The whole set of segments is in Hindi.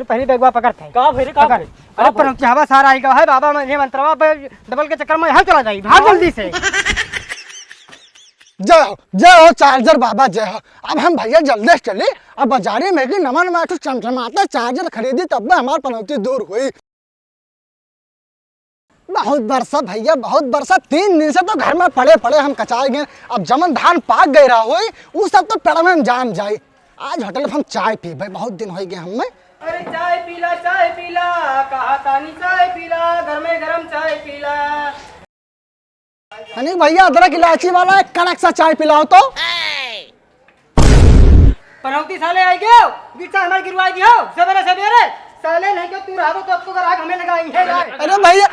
अरे पहले बैगवा पकड़ थे का फिर का पकड़। अरे पर हवा सारा आएगा है बाबा मैं मंत्रवा पे डबल के चक्कर में यहाँ चला जाएगी भाग जल्दी से। जय हो चार्जर बाबा जय हो। अब हम भैया जल्दी से चले। अब बाजारे में नमन में चमचमाता चार्जर खरीदी तब हमारी पनौती दूर हुई। बहुत बरसा भैया बहुत बरसा 3 दिन से तो घर में पड़े पड़े हम कचाए गए। अब जमन धान पाक गए रहा हुई वो सब तो पेड़ में जाम जाए। आज होटल में हम चाय पी भाई बहुत दिन हो गए हमें। अरे चाय पीला कहा तानी चाय पीला घर में गरम चाय पीला। अनिक भैया अदरक इलायची वाला एक कड़क सा चाय पिलाओ तो। पनौती साले आई गयो बीचा हमारे गिरवाई दियो सवेरे सवेरे साले नहीं क्यों तू रहो तो आपको ग्राहक हमें लगाई है। अरे भैया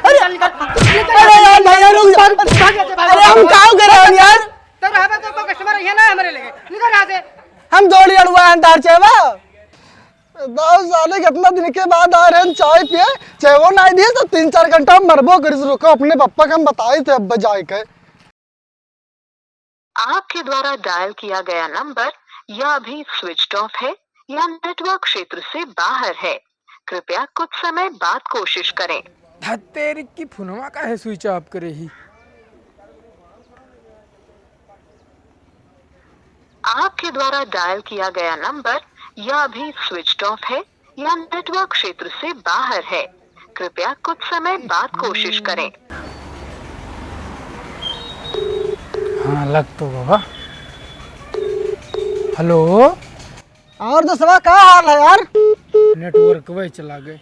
अरे यार भैया रुक जा। अरे हम क्या कर रहे हैं यार। तो रहा तो कस्टमर है ना हमारे लगे निकल यहाँ से। हम जोड़ी अड़ुआ अंतार चेवा 10 साले कितना दिन के बाद आ रहे हैं चाय पिए चेवो नहीं दिए तो 3-4 घंटा मरबो कर रुको अपने पापा को हम बताए थे अब जाए के। आपके द्वारा डायल किया गया नंबर या अभी स्विच ऑफ है या नेटवर्क क्षेत्र से बाहर है। कृपया कुछ समय बाद कोशिश करें। तेरी की फोनवा का है स्विच ऑफ करे ही। आपके द्वारा डायल किया गया नंबर या अभी स्विच ऑफ है या नेटवर्क क्षेत्र से बाहर है। कृपया कुछ समय बाद कोशिश करें। हाँ लग तो बाबा। हेलो और दोस्तवा क्या हाल है यार। नेटवर्क वही चला गए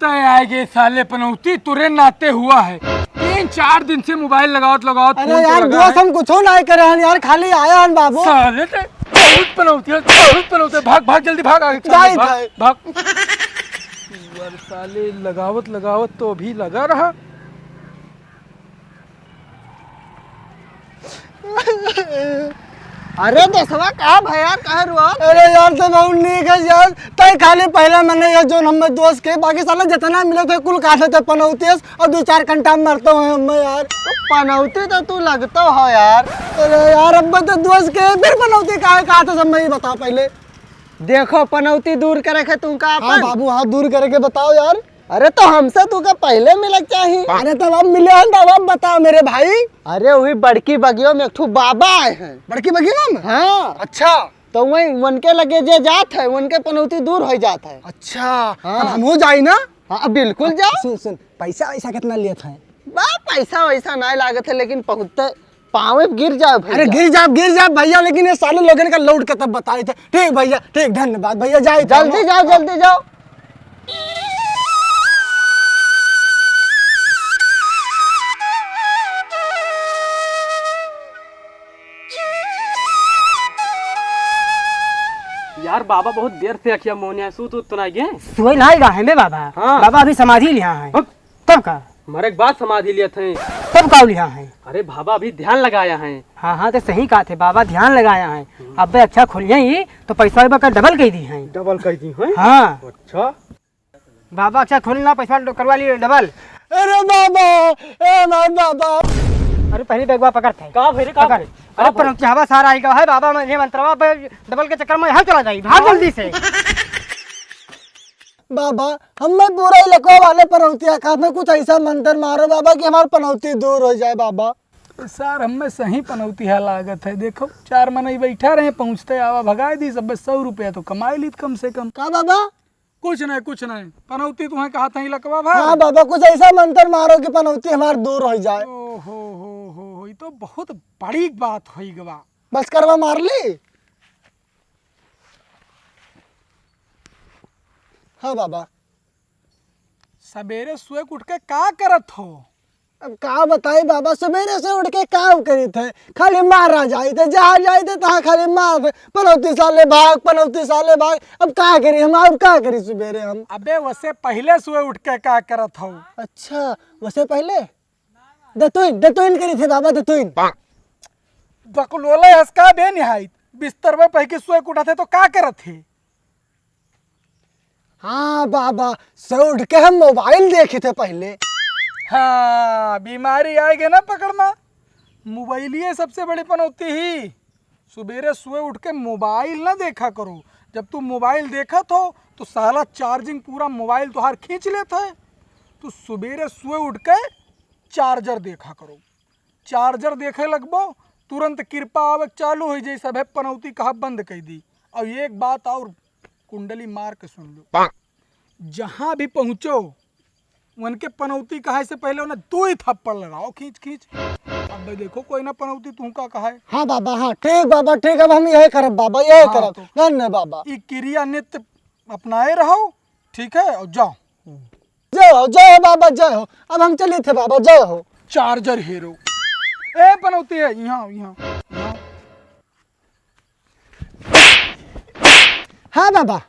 तय आएगे साले पनौती तुरे नाते हुआ है। 3-4 दिन से मोबाइल लगावत अरे यार दोस्त हम कुछ नहीं करे हैं यार खाली आया हैं बाबू। साले ते बहुत पनौती भाग जल्दी भाग आगे भाग। साले लगावत तो अभी लगा रहा। अरे दोस्तवा क्या भैया कह रुआ। अरे यार तो बहुत ठीक है यार तय खाली पहला मैंने ये जो हम दोस्त के बाकी साले जितना मिले थे कुल काटे थे पनौती और 2-4 घंटा मरते हुए हम यार। तो पनौती तो तू लगता हो यार। अरे यार अब तो दोस्त के फिर पनौती काटे सब मैं बता पहले। देखो पनौती दूर करे के तू का हाँ बाबू हाँ दूर करके बताओ यार। अरे तो हमसे तू का पहले मिले चाहिए। अरे तब अब मिले हैं तब अब बताओ मेरे भाई। अरे वही बड़की बगियो में एक बाबा आए हैं। बड़की बगिया में हाँ अच्छा तो वही उनके लगे जे जात है उनके पनौती दूर हो जाता है। अच्छा अब हम हो जाए ना। हाँ बिल्कुल जाओ। सुन पैसा वैसा कितना लिए थे। पैसा वैसा नहीं लागत है लेकिन पहुँचते पाँव गिर जाओ। अरे गिर जा भैया लेकिन ये साले लोगों का लौट के तब बताए थे। ठीक भैया ठीक धन्यवाद भैया जाए जल्दी जाओ। यार बाबा बहुत देर से अखिया मोनिया सूत तो नहीं गए। सुई नहीं गा है में बाबा। हाँ। बाबा अभी समाधि लिया है। तब का हमारे एक बात समाधि लिया थे। तब का लिया है। अरे बाबा अभी ध्यान लगाया है। हाँ तो सही कहा थे बाबा ध्यान लगाया है। अब अच्छा खुलिए ही तो पैसा का डबल कर दी है। डबल कर दी है। हाँ अच्छा बाबा अच्छा खोलना पैसा करवा लिए डबल। अरे बाबा अरे पहले बैगवा पकड़ थे का फिर का पकड़। अरे पर हवा सारा आएगा है बाबा मैं मंत्रवा पे डबल के चक्कर में यहाँ चला जाएगी भाग जल्दी से। बाबा हमें पूरा इलाका वाले पनौतिया का में कुछ ऐसा मंत्र मारो बाबा कि हमारी पनौती दूर हो जाए बाबा। सर हमें सही पनौती है लागत है। देखो 4 महीने बैठा रहे पहुँचते आवा भगाए दी सब 100 रुपया तो कमाई ली कम से कम। का बाबा कुछ नहीं पनौती तुम्हें कहा था लकवा भाई। हाँ बाबा कुछ ऐसा मंत्र मारो कि पनौती हमारी दूर हो जाए। हो ये तो बहुत बड़ी बात हुई गवा। बस करवा मार ली। हाँ बाबा सवेरे सुबह उठ के का करत हो। अब का बताई बाबा सवेरे से उठ के काम करी थे खाली मारा जाए थे जहाँ जाए थे तहाँ खाली मार पनौती साले भाग। अब का करी हम और का करी सवेरे हम। अबे वैसे पहले सुबह उठ के का करत हो। अच्छा वैसे पहले दतुइन करी थे बाबा दतुइन। बकलोले हंसका बेनिहायत बिस्तर में पह के सुबह उठा थे तो का करत थे। हाँ बाबा से उठ के हम मोबाइल देखे थे पहले। हाँ बीमारी आएगी ना पकड़ना। मोबाइल ही सबसे बड़ी पनौती ही। सुबेरे सुबह उठ के मोबाइल ना देखा करो। जब तू मोबाइल देखत हो तो साला चार्जिंग पूरा मोबाइल तुहार खींच लेता है। तू सुबेरे सुए उठ के चार्जर देखा करो, चार्जर देखे लगबो तुरंत कृपा आवे चालू हो जाए, सब पनौती कहा बंद कर दी। और एक बात और कुंडली मार के सुन लो, जहां भी पहुंचो उनके पनौती कहा से पहले उन्हें 2 ही थप्पड़ लगाओ खींच खींच। अब भाई देखो कोई ना पनौती तू का कहा है। हाँ बाबा, हाँ ठीक बाबा, ठीक। अब हम यही करब बाबा, यही हाँ, करब। तो धन्य बाबा। ये क्रिया नित्य अपनाए रहो, ठीक है। और जाओ, जय हो बाबा, जय हो। अब हम चले थे बाबा, जय हो। चार्जर हीरो ए पनौती है यहाँ यहाँ यहाँ। हाँ बाबा।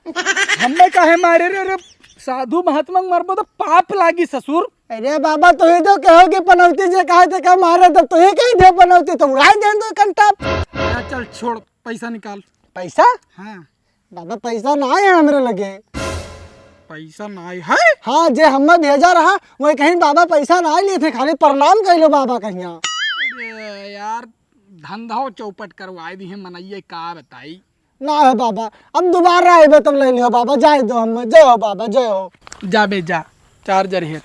हमें काहे मारे रे साधु महात्मा मरबो तो पाप लागी ससुर। अरे बाबा, तो ही तो कहो कि पनौती जे कहा थे का मारे, तब तो ही कही थे पनौती, तो उड़ाई दे दो कंटा। चल छोड़, पैसा निकाल। पैसा? हाँ बाबा पैसा ना है हमरे लगे। पैसा ना है? हाँ, जे हमें भेजा रहा वही कहीं बाबा पैसा ना लिए थे, खाली प्रणाम कर लो बाबा कहिया। अरे यार धंधा चौपट करवाई दी है मनैये का बताई ना है बाबा, अब दोबारा आए तब ले लियो बाबा, जाए दो हम। जय हो बाबा, जय हो। जा बे जा, चार्जर है।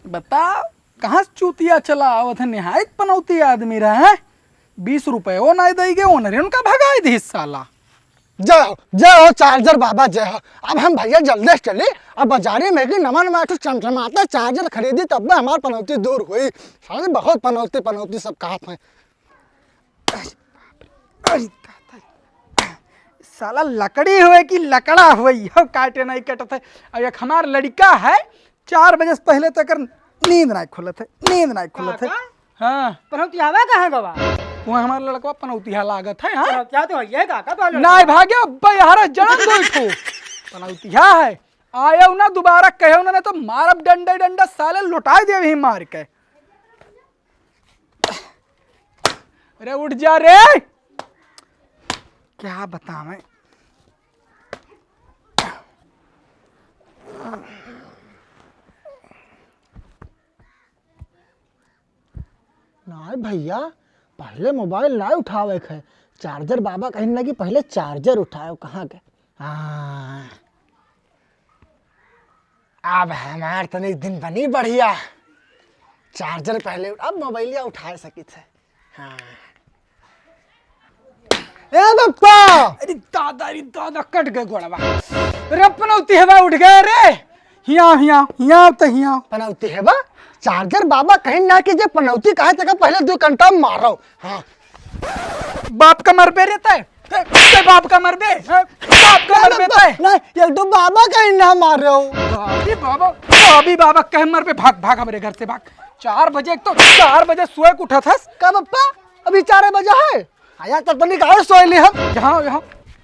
बताओ कहाँ से चूतिया चला आवत है, निहायत पनौती आदमी रहा है। 20 रुपए वो नहीं देंगे, ओनर उनका भगाई दी साला। जय हो चार्जर बाबा, जय हो। अब हम भैया जल्दी से चले, अब बाजारे में कि नमन चमचमाता चार्जर खरीदी, तब में हमारी पनौती दूर हुई। सारे बहुत पनौती पनौती सब कहा थे। साला लकड़ी हुए कि लकड़ा हुए हो काटे नहीं कटत है। और एक हमार लड़का है 4 बजे से पहले तक नींद नहीं खुलत है, नींद नहीं खुलत है। हाँ पनौती आवे कहाँ गवा? वहाँ हमारा लड़का पनौतिया लागत है। हाँ क्या तो ये का तो नहीं भागे बयारा जन्म दो ठो पनौतिया है। आयो ना दोबारा कहो ना तो मारब डंडे डंडा साले लुटा दे भी मार के। अरे उठ जा रे, क्या बतावें। नहीं भैया, पहले मोबाइल ना उठावे है, चार्जर बाबा कहीं लगी, पहले चार्जर उठाओ। कहाँ के? हाँ, अब हमार तो एक दिन बनी बढ़िया। चार्जर पहले अब मोबाइलिया उठा सकी थे। हाँ ए बप्पा, अरे दादा कट गए गोड़वा। अरे पनौती हवा उठ गए रे। हिया हिया हिया तो हिया पनौती है बा। चार्जर बाबा कहीं ना कि जे पनौती कहे तक पहले 2 घंटा मारो। हाँ, बाप का मर पे रहता है, बाप का मर पे, बाप का मर पे है। नहीं ये तो बाबा कहीं ना मार रहे हो। अभी बाबा, अभी बाबा कहे मर पे, भाग भाग हमारे घर से भाग। 4 बजे, एक तो 4 बजे सोए के उठा था। का बप्पा अभी 4 बजे है? आया तब तो निकाल सोए ली हम। यहाँ यहाँ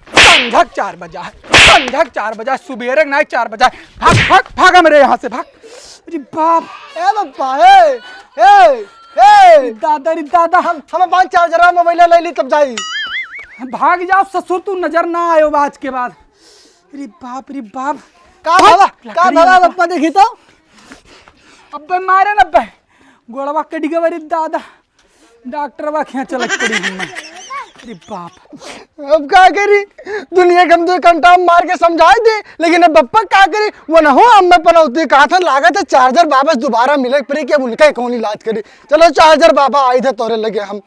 संझक 4 बजा है, संझक 4 बजा, सुबेरे नहीं 4 बजा। भाग भाग भाग मेरे यहाँ से भाग। अरे बाप, ए बप्पा, ए दादा रे दादा, हम 5 चार्जर मोबाइल ले ली तब जाई। भाग जाओ ससुर, तू नजर ना आयो आज के बाद। अरे बाप रे बाप, का बाबा बप्पा देखी तो अब मारे न बे गोड़वा कट गया। अरे दादा, डॉक्टर वा खींच चलक पड़ी हमें। अरे बाप, अब क्या करी, दुनिया के हम 2 घंटा मार के समझाए थे, लेकिन अब बप्पा क्या करी। वो न हो हम में पनौती कहा था, लागत है चार्जर बाबा दोबारा मिले पड़ी कि अब उनका कौन इलाज करी। चलो चार्जर बाबा आए थे तोरे लगे हम।